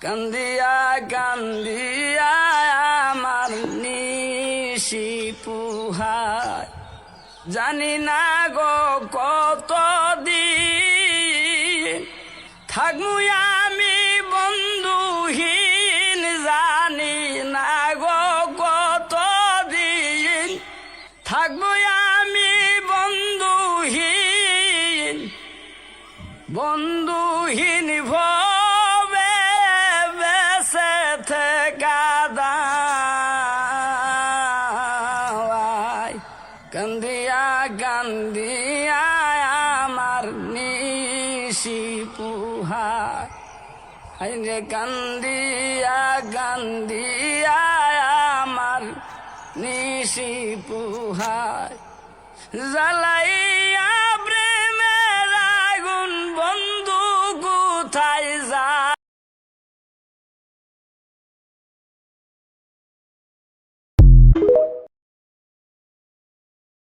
কান্দিয়া কান্দিয়া আমার নিশি পুহায়, জানি না গো কতদিন থাকবো আমি বন্ধুহীন, জানি না গো কতদিন থাকবো আমি বন্ধুহীন। বন্ধুহীন ভবে বেঁচে থেকে দাওয়ায়, কান্দিয়া কান্দিয়া আমার নিশি পুহায়, রে কান্দিয়া কান্দিয়া আমার নিশি পুহায়, জ্বালাই